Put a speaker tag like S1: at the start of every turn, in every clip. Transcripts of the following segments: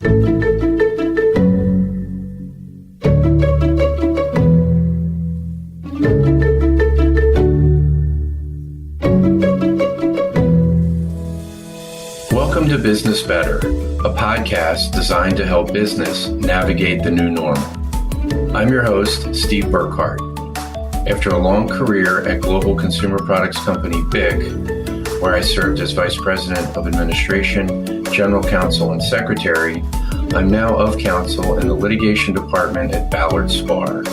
S1: Welcome to Business Better, a podcast designed to help business navigate the new normal. I'm your host, Steve Burkhart. After a long career at global consumer products company BIC, where I served as Vice President of Administration, General Counsel, and Secretary, I'm now of counsel in the litigation department at Ballard Spahr,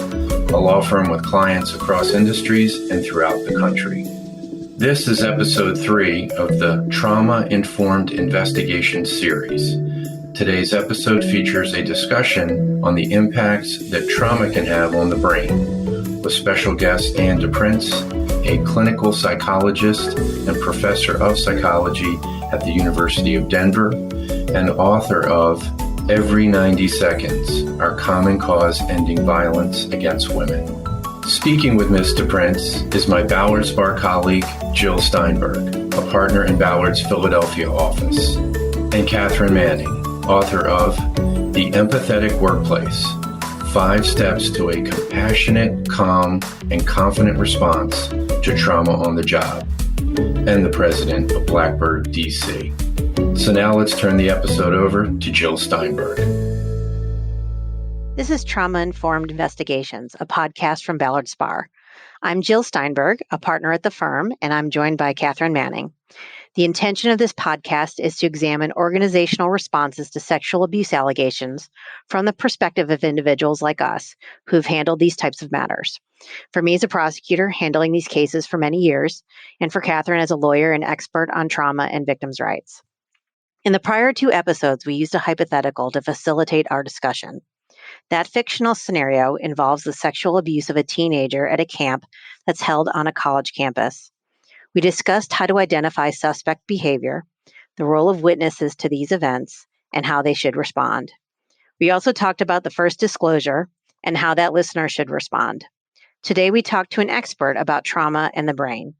S1: a law firm with clients across industries and throughout the country. This is episode 3 of the Trauma-Informed Investigation series. Today's episode features a discussion on the impacts that trauma can have on the brain, with special guest Anne DePrince, a clinical psychologist and professor of psychology at the University of Denver, and author of Every 90 Seconds, Our Common Cause Ending Violence Against Women. Speaking with Ms. DePrince is my Ballard Spahr colleague, Jill Steinberg, a partner in Ballard's Philadelphia office, and Katharine Manning, author of The Empathetic Workplace, 5 Steps to a Compassionate, Calm, and Confident Response to Trauma on the Job, and the president of Blackbird, DC. So now let's turn the episode over to Jill Steinberg.
S2: This is Trauma-Informed Investigations, a podcast from Ballard Spahr. I'm Jill Steinberg, a partner at the firm, and I'm joined by Katharine Manning. The intention of this podcast is to examine organizational responses to sexual abuse allegations from the perspective of individuals like us who've handled these types of matters. For me as a prosecutor handling these cases for many years, and for Katharine as a lawyer and expert on trauma and victims' rights. In the prior 2 episodes, we used a hypothetical to facilitate our discussion. That fictional scenario involves the sexual abuse of a teenager at a camp that's held on a college campus. We discussed how to identify suspect behavior, the role of witnesses to these events, and how they should respond. We also talked about the first disclosure and how that listener should respond. Today, we talked to an expert about trauma and the brain.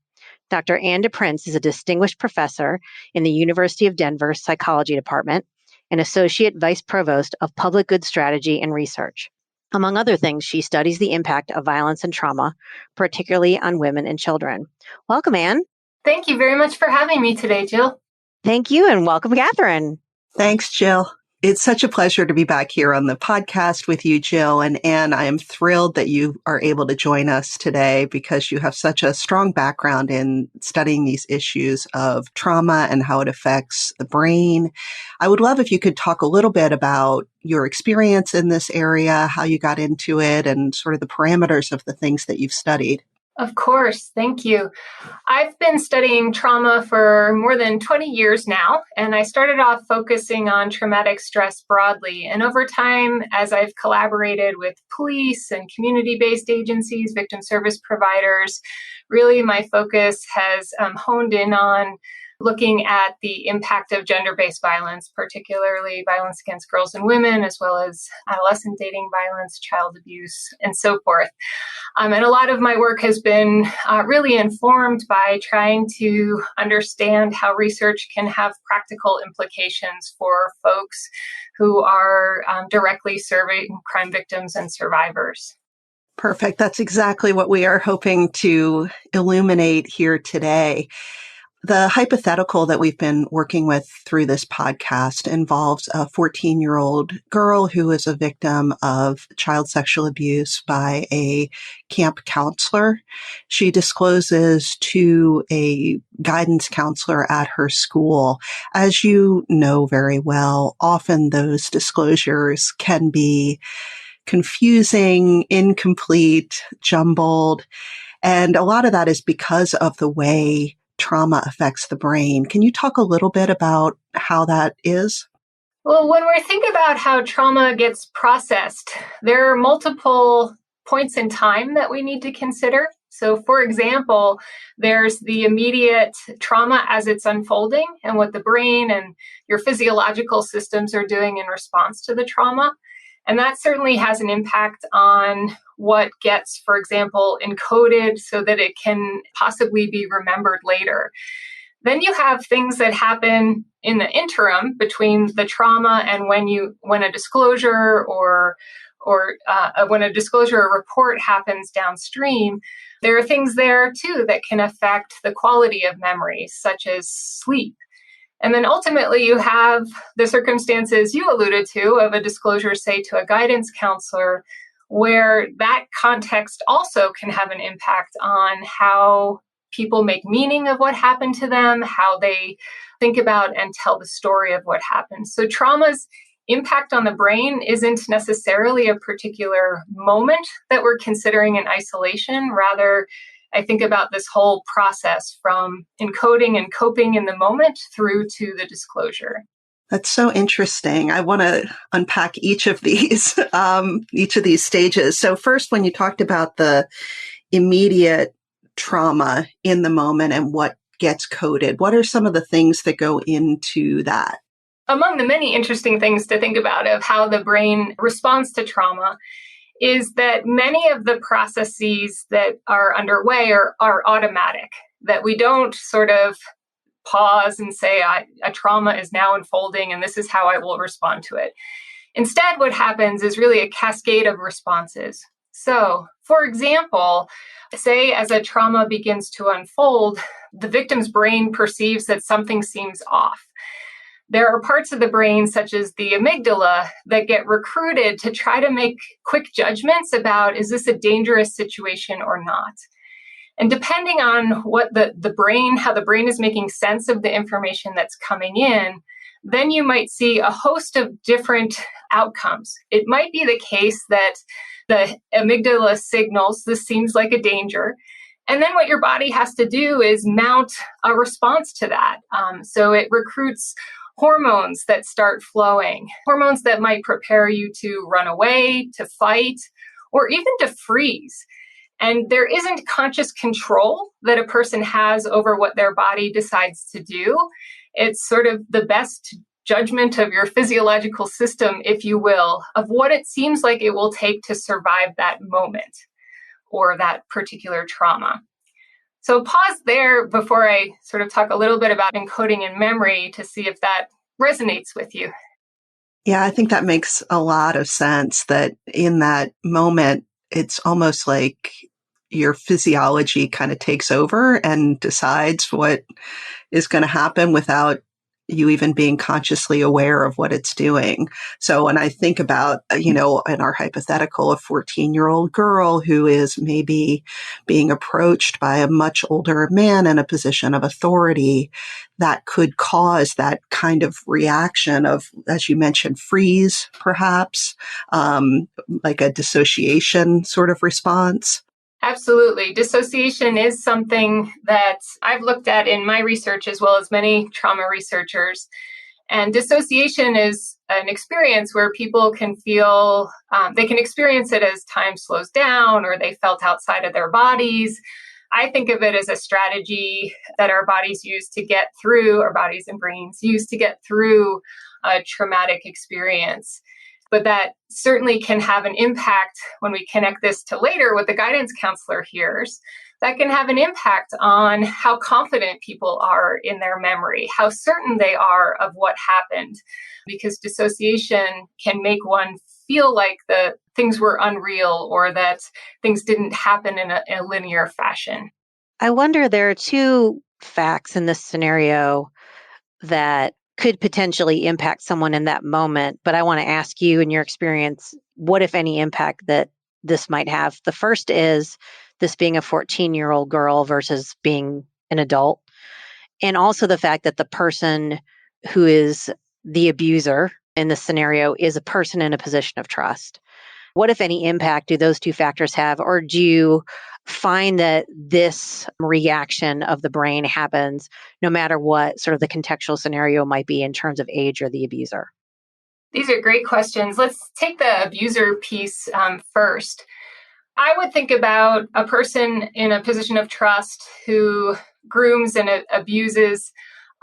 S2: Dr. Anne DePrince is a distinguished professor in the University of Denver's Psychology Department and Associate Vice Provost of Public Good Strategy and Research. Among other things, she studies the impact of violence and trauma, particularly on women and children. Welcome, Anne.
S3: Thank you very much for having me today, Jill.
S2: Thank you, and welcome, Katharine.
S4: Thanks, Jill. It's such a pleasure to be back here on the podcast with you, Jill. And Anne, I am thrilled that you are able to join us today because you have such a strong background in studying these issues of trauma and how it affects the brain. I would love if you could talk a little bit about your experience in this area, how you got into it, and sort of the parameters of the things that you've studied.
S3: Of course. Thank you. I've been studying trauma for more than 20 years now, and I started off focusing on traumatic stress broadly. And over time, as I've collaborated with police and community-based agencies, victim service providers, really my focus has honed in on looking at the impact of gender-based violence, particularly violence against girls and women, as well as adolescent dating violence, child abuse, and so forth. And a lot of my work has been really informed by trying to understand how research can have practical implications for folks who are directly serving crime victims and survivors.
S4: Perfect. That's exactly what we are hoping to illuminate here today. The hypothetical that we've been working with through this podcast involves a 14-year-old girl who is a victim of child sexual abuse by a camp counselor. She discloses to a guidance counselor at her school. As you know very well, often those disclosures can be confusing, incomplete, jumbled, and a lot of that is because of the way trauma affects the brain. Can you talk a little bit about how that is?
S3: Well, when we think about how trauma gets processed, there are multiple points in time that we need to consider. So, for example, there's the immediate trauma as it's unfolding and what the brain and your physiological systems are doing in response to the trauma. And that certainly has an impact on what gets, for example, encoded so that it can possibly be remembered later. Then you have things that happen in the interim between the trauma and when a disclosure or when a disclosure or report happens downstream. There are things there too that can affect the quality of memory, such as sleep. And then ultimately you have the circumstances you alluded to of a disclosure, say, to a guidance counselor, where that context also can have an impact on how people make meaning of what happened to them, how they think about and tell the story of what happened. So trauma's impact on the brain isn't necessarily a particular moment that we're considering in isolation. Rather, I think about this whole process from encoding and coping in the moment through to the disclosure.
S4: That's so interesting. I want to unpack each of these stages. So first, when you talked about the immediate trauma in the moment and what gets coded, what are some of the things that go into that?
S3: Among the many interesting things to think about of how the brain responds to trauma is that many of the processes that are underway are automatic, that we don't sort of pause and say, a trauma is now unfolding and this is how I will respond to it. Instead, what happens is really a cascade of responses. So, for example, say as a trauma begins to unfold, the victim's brain perceives that something seems off. There are parts of the brain, such as the amygdala, that get recruited to try to make quick judgments about, is this a dangerous situation or not? And depending on what how the brain is making sense of the information that's coming in, then you might see a host of different outcomes. It might be the case that the amygdala signals, this seems like a danger. And then what your body has to do is mount a response to that. So it recruits hormones that start flowing, hormones that might prepare you to run away, to fight, or even to freeze. And there isn't conscious control that a person has over what their body decides to do. It's sort of the best judgment of your physiological system, if you will, of what it seems like it will take to survive that moment or that particular trauma. So pause there before I sort of talk a little bit about encoding and memory to see if that resonates with you.
S4: Yeah, I think that makes a lot of sense, that in that moment, it's almost like your physiology kind of takes over and decides what is going to happen without you even being consciously aware of what it's doing. So when I think about, in our hypothetical, a 14-year-old girl who is maybe being approached by a much older man in a position of authority, that could cause that kind of reaction of, as you mentioned, freeze, perhaps, like a dissociation sort of response.
S3: Absolutely. Dissociation is something that I've looked at in my research as well as many trauma researchers. And dissociation is an experience where people can feel, they can experience it as time slows down or they felt outside of their bodies. I think of it as a strategy that our bodies and brains use to get through a traumatic experience. But that certainly can have an impact when we connect this to later what the guidance counselor hears. That can have an impact on how confident people are in their memory, how certain they are of what happened, because dissociation can make one feel like the things were unreal or that things didn't happen in a linear fashion.
S2: I wonder, there are two facts in this scenario that could potentially impact someone in that moment. But I want to ask you, in your experience, what, if any, impact that this might have. The first is this being a 14-year-old girl versus being an adult. And also the fact that the person who is the abuser in this scenario is a person in a position of trust. What, if any, impact do those two factors have? Or do you find that this reaction of the brain happens no matter what sort of the contextual scenario might be in terms of age or the abuser?
S3: These are great questions. Let's take the abuser piece first. I would think about a person in a position of trust who grooms and abuses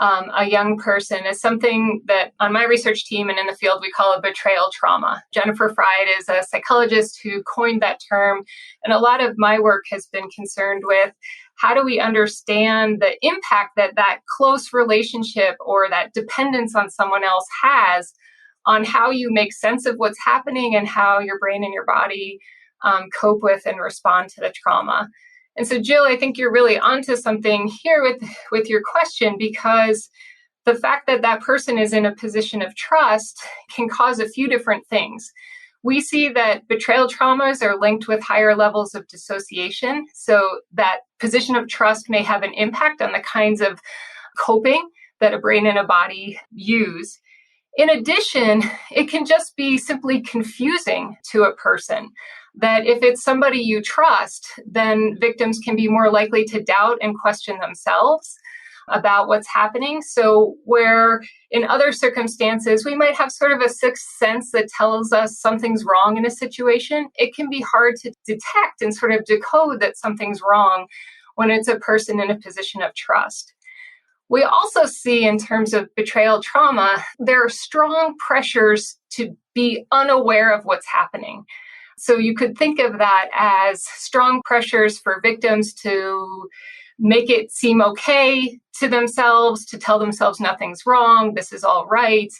S3: a young person is something that on my research team and in the field, we call a betrayal trauma. Jennifer Fried is a psychologist who coined that term. And a lot of my work has been concerned with how do we understand the impact that that close relationship or that dependence on someone else has on how you make sense of what's happening and how your brain and your body cope with and respond to the trauma. And so, Jill, I think you're really onto something here with your question, because the fact that that person is in a position of trust can cause a few different things. We see that betrayal traumas are linked with higher levels of dissociation. So that position of trust may have an impact on the kinds of coping that a brain and a body use. In addition, it can just be simply confusing to a person that if it's somebody you trust, then victims can be more likely to doubt and question themselves about what's happening. So where in other circumstances, we might have sort of a sixth sense that tells us something's wrong in a situation, it can be hard to detect and sort of decode that something's wrong when it's a person in a position of trust. We also see in terms of betrayal trauma, there are strong pressures to be unaware of what's happening. So you could think of that as strong pressures for victims to make it seem okay to themselves, to tell themselves nothing's wrong, this is all right.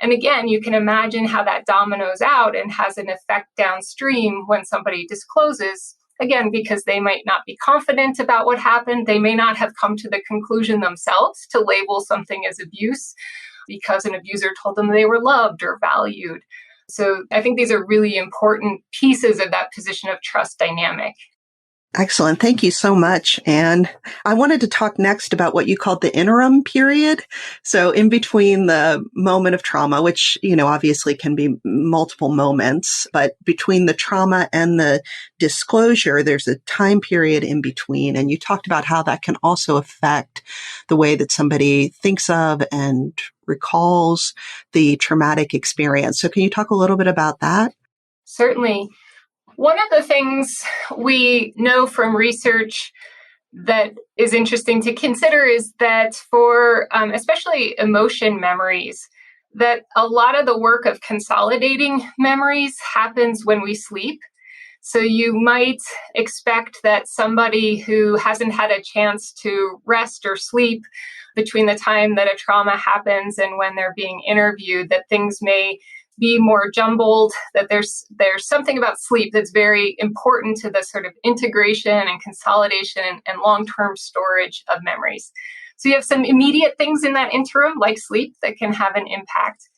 S3: And again, you can imagine how that dominoes out and has an effect downstream when somebody discloses. Again, because they might not be confident about what happened. They may not have come to the conclusion themselves to label something as abuse because an abuser told them they were loved or valued. So I think these are really important pieces of that position of trust dynamic.
S4: Excellent. Thank you so much. And I wanted to talk next about what you called the interim period. So in between the moment of trauma, which, obviously can be multiple moments, but between the trauma and the disclosure, there's a time period in between. And you talked about how that can also affect the way that somebody thinks of and recalls the traumatic experience. So can you talk a little bit about that?
S3: Certainly. One of the things we know from research that is interesting to consider is that for especially emotion memories, that a lot of the work of consolidating memories happens when we sleep. So you might expect that somebody who hasn't had a chance to rest or sleep between the time that a trauma happens and when they're being interviewed, that things may be more jumbled, that there's something about sleep that's very important to the sort of integration and consolidation and long-term storage of memories. So you have some immediate things in that interim, like sleep, that can have an impact.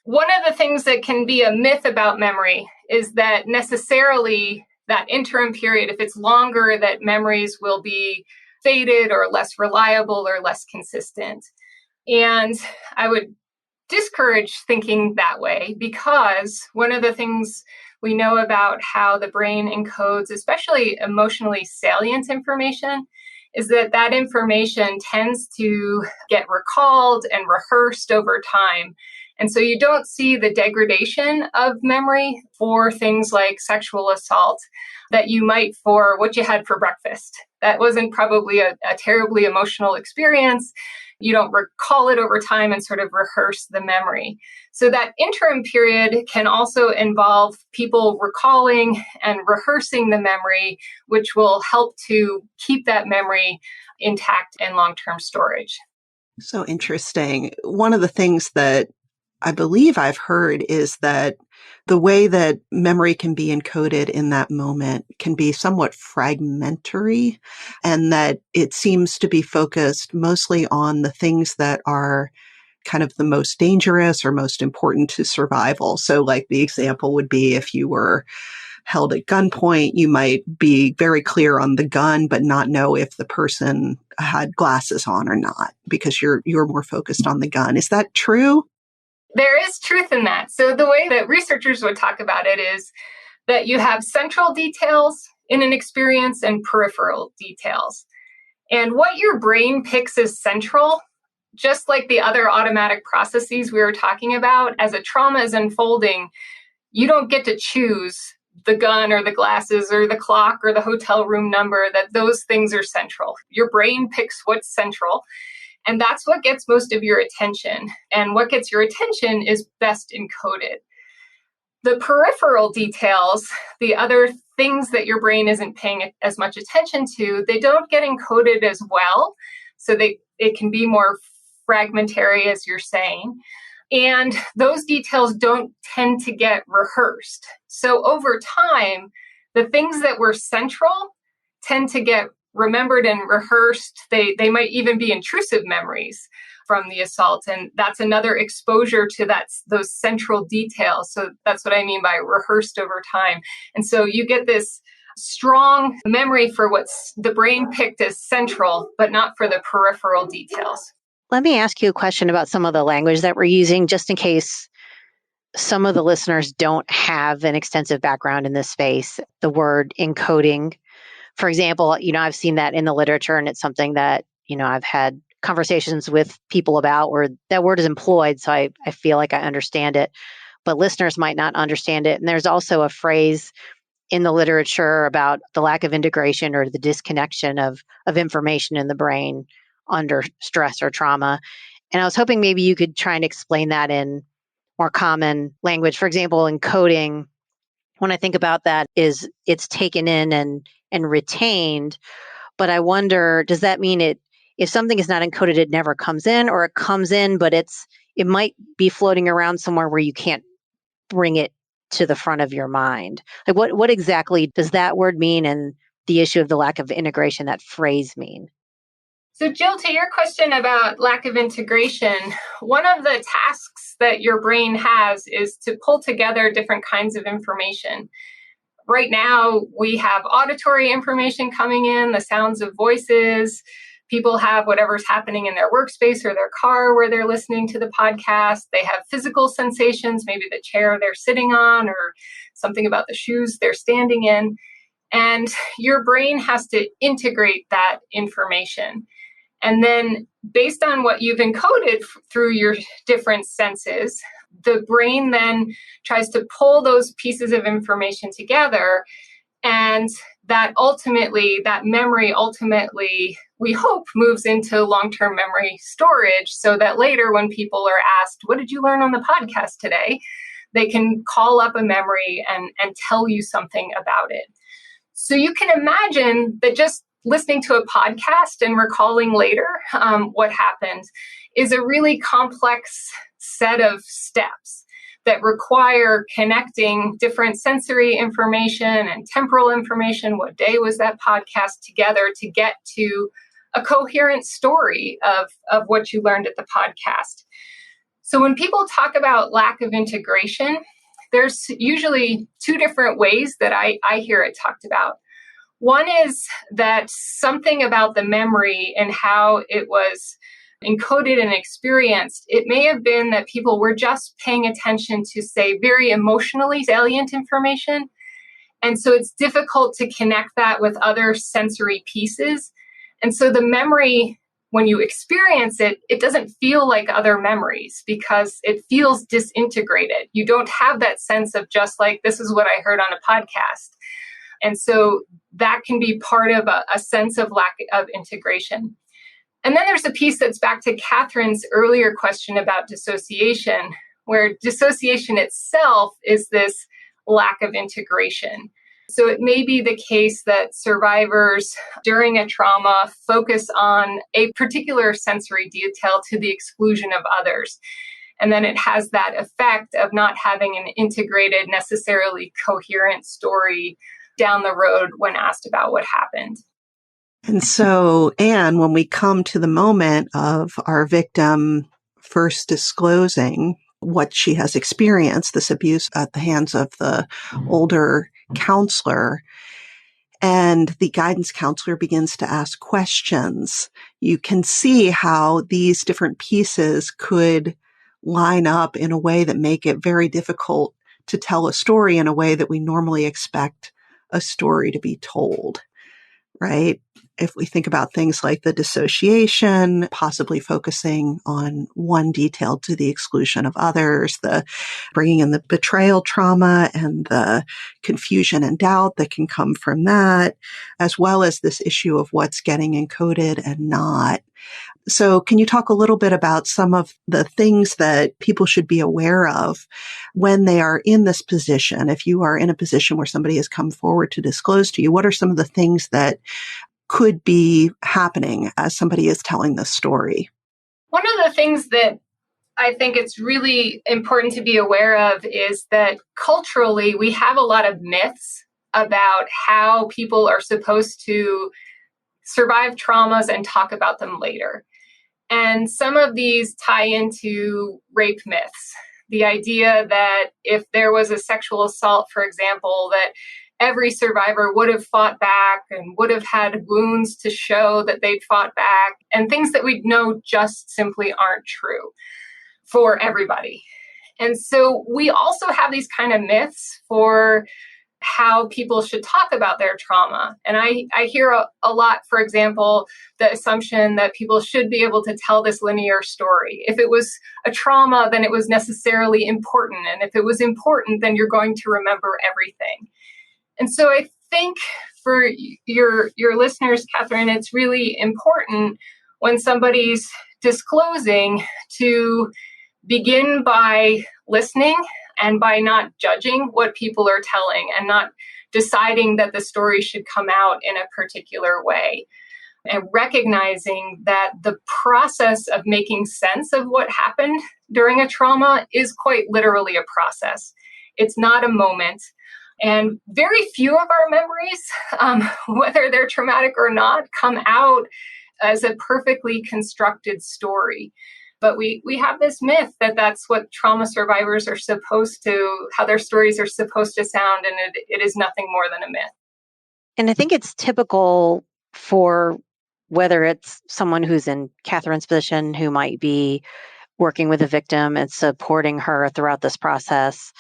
S3: One of the things that can be a myth about memory is that necessarily that interim period, if it's longer, that memories will be faded or less reliable or less consistent. And I would discourage thinking that way, because one of the things we know about how the brain encodes, especially emotionally salient information, is that that information tends to get recalled and rehearsed over time. And so you don't see the degradation of memory for things like sexual assault that you might for what you had for breakfast. That wasn't probably a terribly emotional experience. You don't recall it over time and sort of rehearse the memory. So that interim period can also involve people recalling and rehearsing the memory, which will help to keep that memory intact in long-term storage.
S4: So interesting. One of the things that I believe I've heard is that the way that memory can be encoded in that moment can be somewhat fragmentary, and that it seems to be focused mostly on the things that are kind of the most dangerous or most important to survival. So like the example would be if you were held at gunpoint, you might be very clear on the gun, but not know if the person had glasses on or not, because you're more focused on the gun. Is that true?
S3: There is truth in that. So the way that researchers would talk about it is that you have central details in an experience and peripheral details. And what your brain picks as central, just like the other automatic processes we were talking about, as a trauma is unfolding, you don't get to choose the gun or the glasses or the clock or the hotel room number, that those things are central. Your brain picks what's central. And that's what gets most of your attention. And what gets your attention is best encoded. The peripheral details, the other things that your brain isn't paying as much attention to, they don't get encoded as well. So it can be more fragmentary, as you're saying. And those details don't tend to get rehearsed. So over time, the things that were central tend to get remembered and rehearsed. They might even be intrusive memories from the assault. And that's another exposure to those central details. So that's what I mean by rehearsed over time. And so you get this strong memory for what's the brain picked as central, but not for the peripheral details.
S2: Let me ask you a question about some of the language that we're using, just in case some of the listeners don't have an extensive background in this space. The word encoding, for example, I've seen that in the literature, and it's something that, I've had conversations with people about where that word is employed. So I feel like I understand it, but listeners might not understand it. And there's also a phrase in the literature about the lack of integration or the disconnection of information in the brain under stress or trauma. And I was hoping maybe you could try and explain that in more common language. For example, encoding, when I think about that, is it's taken in and retained. But I wonder, does that mean if something is not encoded, it never comes in, or it comes in, but it might be floating around somewhere where you can't bring it to the front of your mind? Like what exactly does that word mean, and the issue of the lack of integration, that phrase, mean?
S3: So Jill, to your question about lack of integration, one of the tasks that your brain has is to pull together different kinds of information. Right now, we have auditory information coming in, the sounds of voices. People have whatever's happening in their workspace or their car where they're listening to the podcast. They have physical sensations, maybe the chair they're sitting on or something about the shoes they're standing in. And your brain has to integrate that information. And then based on what you've encoded through your different senses, the brain then tries to pull those pieces of information together. And that memory ultimately, we hope, moves into long-term memory storage so that later when people are asked, what did you learn on the podcast today? They can call up a memory and tell you something about it. So you can imagine that just listening to a podcast and recalling later what happened is a really complex set of steps that require connecting different sensory information and temporal information. What day was that podcast together to get to a coherent story of what you learned at the podcast? So when people talk about lack of integration, there's usually two different ways that I hear it talked about. One is that something about the memory and how it was encoded and experienced, it may have been that people were just paying attention to, say, very emotionally salient information. And so it's difficult to connect that with other sensory pieces. And so the memory, when you experience it, it doesn't feel like other memories because it feels disintegrated. You don't have that sense of just like, this is what I heard on a podcast. And so that can be part of a sense of lack of integration. And then there's a piece that's back to Katharine's earlier question about dissociation, where dissociation itself is this lack of integration. So it may be the case that survivors during a trauma focus on a particular sensory detail to the exclusion of others. And then it has that effect of not having an integrated, necessarily coherent story down the road when asked about what happened.
S4: And so, Anne, when we come to the moment of our victim first disclosing what she has experienced, this abuse at the hands of the older counselor, and the guidance counselor begins to ask questions, you can see how these different pieces could line up in a way that make it very difficult to tell a story in a way that we normally expect a story to be told, right? If we think about things like the dissociation, possibly focusing on one detail to the exclusion of others, the bringing in the betrayal trauma and the confusion and doubt that can come from that, as well as this issue of what's getting encoded and not. So can you talk a little bit about some of the things that people should be aware of when they are in this position? If you are in a position where somebody has come forward to disclose to you, what are some of the things that could be happening as somebody is telling this story?
S3: One of the things that I think it's really important to be aware of is that culturally, we have a lot of myths about how people are supposed to survive traumas and talk about them later. And some of these tie into rape myths. The idea that if there was a sexual assault, for example, that every survivor would have fought back and would have had wounds to show that they'd fought back, and things that we know just simply aren't true for everybody. And so we also have these kind of myths for how people should talk about their trauma. And I hear a lot, for example, the assumption that people should be able to tell this linear story. If it was a trauma, then it was necessarily important. And if it was important, then you're going to remember everything. And so I think for your listeners, Katharine, it's really important when somebody's disclosing to begin by listening and by not judging what people are telling and not deciding that the story should come out in a particular way, and recognizing that the process of making sense of what happened during a trauma is quite literally a process. It's not a moment. And very few of our memories, whether they're traumatic or not, come out as a perfectly constructed story. But we have this myth that that's what trauma survivors are supposed to, how their stories are supposed to sound, and it is nothing more than a myth.
S2: And I think it's typical for whether it's someone who's in Katharine's position who might be working with a victim and supporting her throughout this process,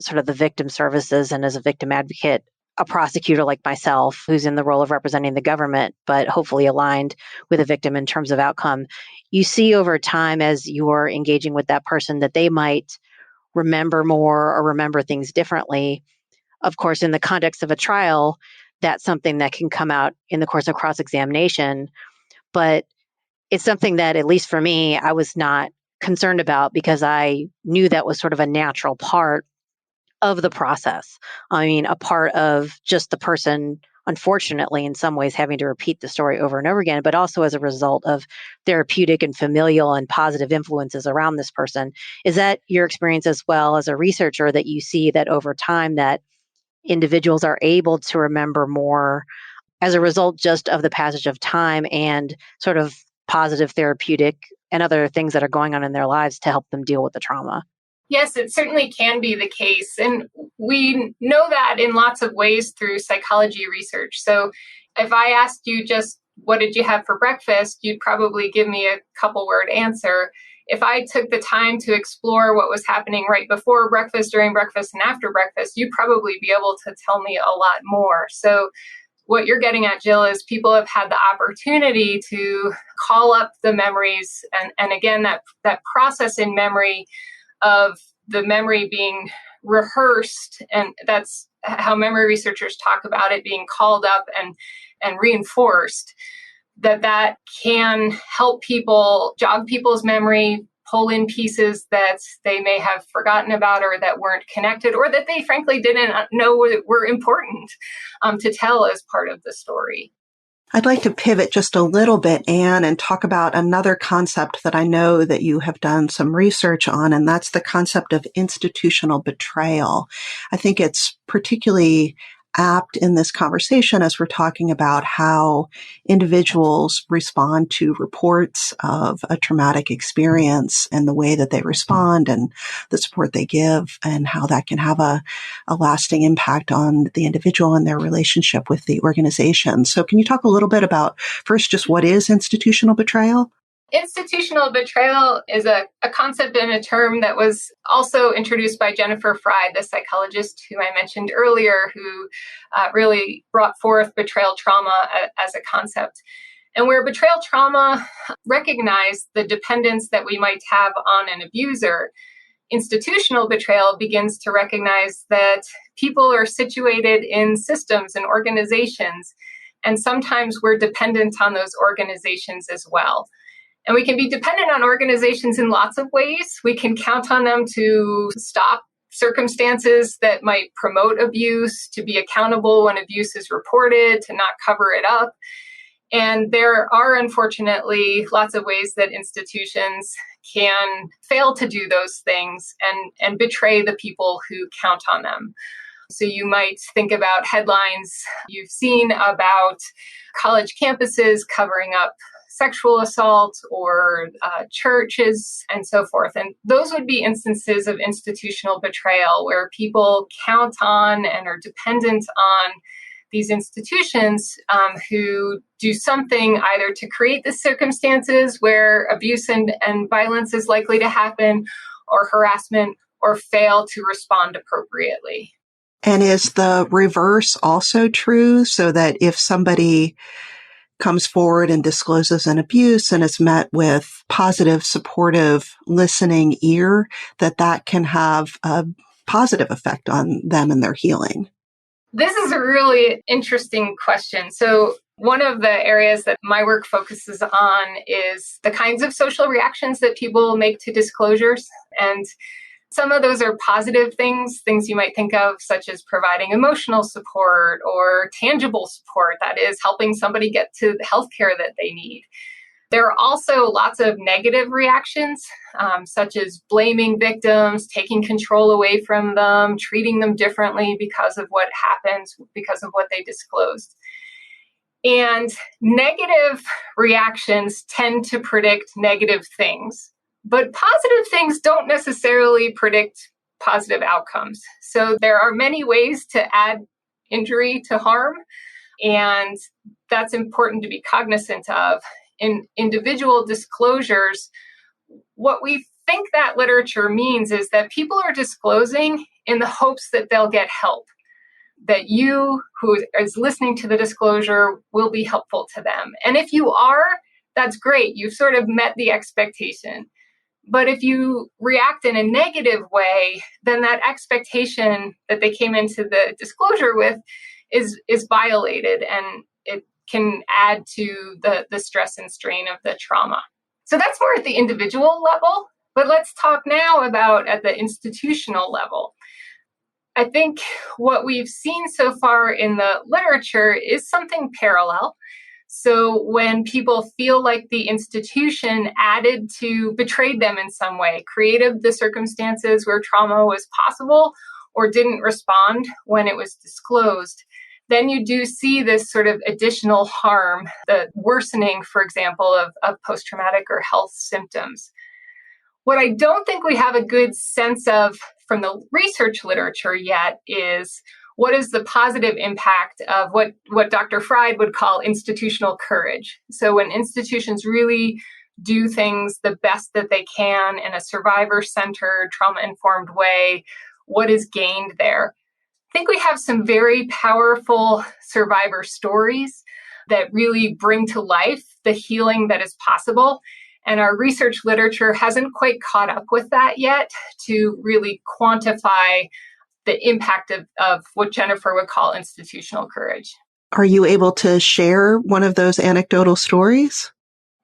S2: sort of the victim services, and as a victim advocate, a prosecutor like myself who's in the role of representing the government, but hopefully aligned with a victim in terms of outcome. You see over time as you're engaging with that person that they might remember more or remember things differently. Of course, in the context of a trial, that's something that can come out in the course of cross-examination. But it's something that, at least for me, I was not concerned about because I knew that was sort of a natural part of the process. I mean, a part of just the person, unfortunately, in some ways, having to repeat the story over and over again, but also as a result of therapeutic and familial and positive influences around this person. Is that your experience as well as a researcher, that you see that over time that individuals are able to remember more as a result just of the passage of time and sort of positive therapeutic and other things that are going on in their lives to help them deal with the trauma?
S3: Yes, it certainly can be the case. And we know that in lots of ways through psychology research. So if I asked you just, what did you have for breakfast? You'd probably give me a couple word answer. If I took the time to explore what was happening right before breakfast, during breakfast, and after breakfast, you'd probably be able to tell me a lot more. So what you're getting at, Jill, is people have had the opportunity to call up the memories. And again, that process in memory of the memory being rehearsed, and that's how memory researchers talk about it, being called up and reinforced, that can help people jog people's memory, pull in pieces that they may have forgotten about or that weren't connected or that they frankly didn't know were important to tell as part of the story.
S4: I'd like to pivot just a little bit, Anne, and talk about another concept that I know that you have done some research on, and that's the concept of institutional betrayal. I think it's particularly apt in this conversation as we're talking about how individuals respond to reports of a traumatic experience and the way that they respond and the support they give and how that can have a lasting impact on the individual and their relationship with the organization. So can you talk a little bit about first just what is institutional betrayal?
S3: Institutional betrayal is a concept and a term that was also introduced by Jennifer Fried, the psychologist who I mentioned earlier, who really brought forth betrayal trauma as a concept. And where betrayal trauma recognized the dependence that we might have on an abuser, institutional betrayal begins to recognize that people are situated in systems and organizations, and sometimes we're dependent on those organizations as well. And we can be dependent on organizations in lots of ways. We can count on them to stop circumstances that might promote abuse, to be accountable when abuse is reported, to not cover it up. And there are, unfortunately, lots of ways that institutions can fail to do those things and betray the people who count on them. So you might think about headlines you've seen about college campuses covering up sexual assault or churches and so forth. And those would be instances of institutional betrayal where people count on and are dependent on these institutions who do something either to create the circumstances where abuse and violence is likely to happen, or harassment, or fail to respond appropriately.
S4: And is the reverse also true? So that if somebody comes forward and discloses an abuse and is met with positive, supportive, listening ear, that can have a positive effect on them and their healing?
S3: This is a really interesting question. So one of the areas that my work focuses on is the kinds of social reactions that people make to disclosures. And some of those are positive things you might think of, such as providing emotional support or tangible support, that is, helping somebody get to the healthcare that they need. There are also lots of negative reactions, such as blaming victims, taking control away from them, treating them differently because of what happens, because of what they disclosed. And negative reactions tend to predict negative things, but positive things don't necessarily predict positive outcomes. So there are many ways to add injury to harm, and that's important to be cognizant of. In individual disclosures, what we think that literature means is that people are disclosing in the hopes that they'll get help, that you, who is listening to the disclosure, will be helpful to them. And if you are, that's great. You've sort of met the expectation. But if you react in a negative way, then that expectation that they came into the disclosure with is violated, and it can add to the stress and strain of the trauma. So that's more at the individual level, but let's talk now about at the institutional level. I think what we've seen so far in the literature is something parallel. So when people feel like the institution betrayed them in some way, created the circumstances where trauma was possible, or didn't respond when it was disclosed, then you do see this sort of additional harm, the worsening, for example, of post-traumatic or health symptoms. What I don't think we have a good sense of from the research literature yet is what is the positive impact of what Dr. Fried would call institutional courage. So when institutions really do things the best that they can in a survivor-centered, trauma-informed way, what is gained there? I think we have some very powerful survivor stories that really bring to life the healing that is possible. And our research literature hasn't quite caught up with that yet to really quantify the impact of what Jennifer would call institutional courage.
S4: Are you able to share one of those anecdotal stories?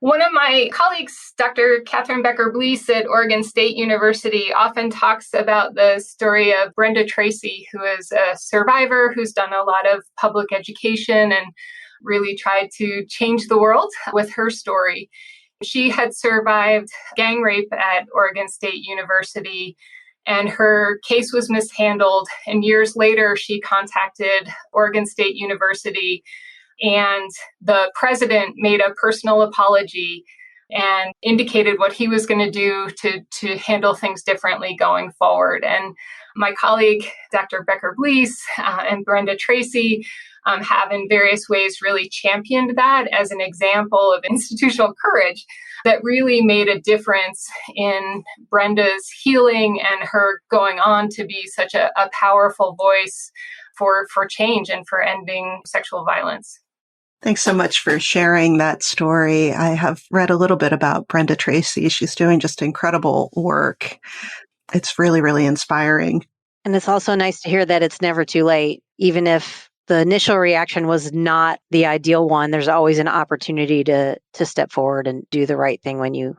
S3: One of my colleagues, Dr. Katharine Becker-Blees at Oregon State University, often talks about the story of Brenda Tracy, who is a survivor who's done a lot of public education and really tried to change the world with her story. She had survived gang rape at Oregon State University, and her case was mishandled. And years later, she contacted Oregon State University, and the president made a personal apology and indicated what he was going to do to handle things differently going forward. And my colleague, Dr. Becker-Blees and Brenda Tracy, have in various ways really championed that as an example of institutional courage that really made a difference in Brenda's healing and her going on to be such a powerful voice for change and for ending sexual violence.
S4: Thanks so much for sharing that story. I have read a little bit about Brenda Tracy. She's doing just incredible work. It's really, really inspiring.
S2: And it's also nice to hear that it's never too late. Even if the initial reaction was not the ideal one, there's always an opportunity to step forward and do the right thing when you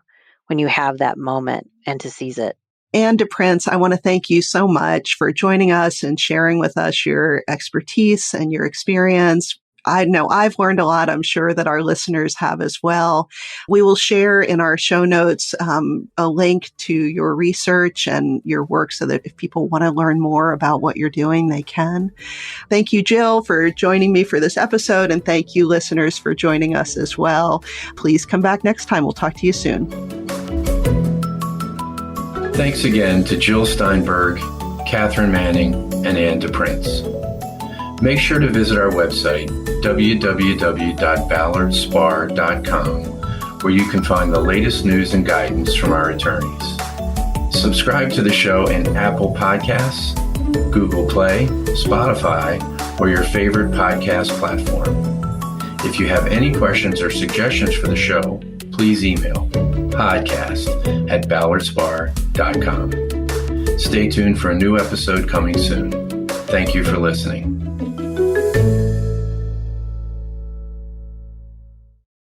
S2: have that moment and to seize it.
S4: Anne DePrince, I want to thank you so much for joining us and sharing with us your expertise and your experience. I know I've learned a lot. I'm sure that our listeners have as well. We will share in our show notes a link to your research and your work so that if people want to learn more about what you're doing, they can. Thank you, Jill, for joining me for this episode. And thank you, listeners, for joining us as well. Please come back next time. We'll talk to you soon.
S1: Thanks again to Jill Steinberg, Katharine Manning, and Anne DePrince. Make sure to visit our website, www.ballardspar.com, where you can find the latest news and guidance from our attorneys. Subscribe to the show in Apple Podcasts, Google Play, Spotify, or your favorite podcast platform. If you have any questions or suggestions for the show, please email podcast@ballardspar.com. Stay tuned for a new episode coming soon. Thank you for listening.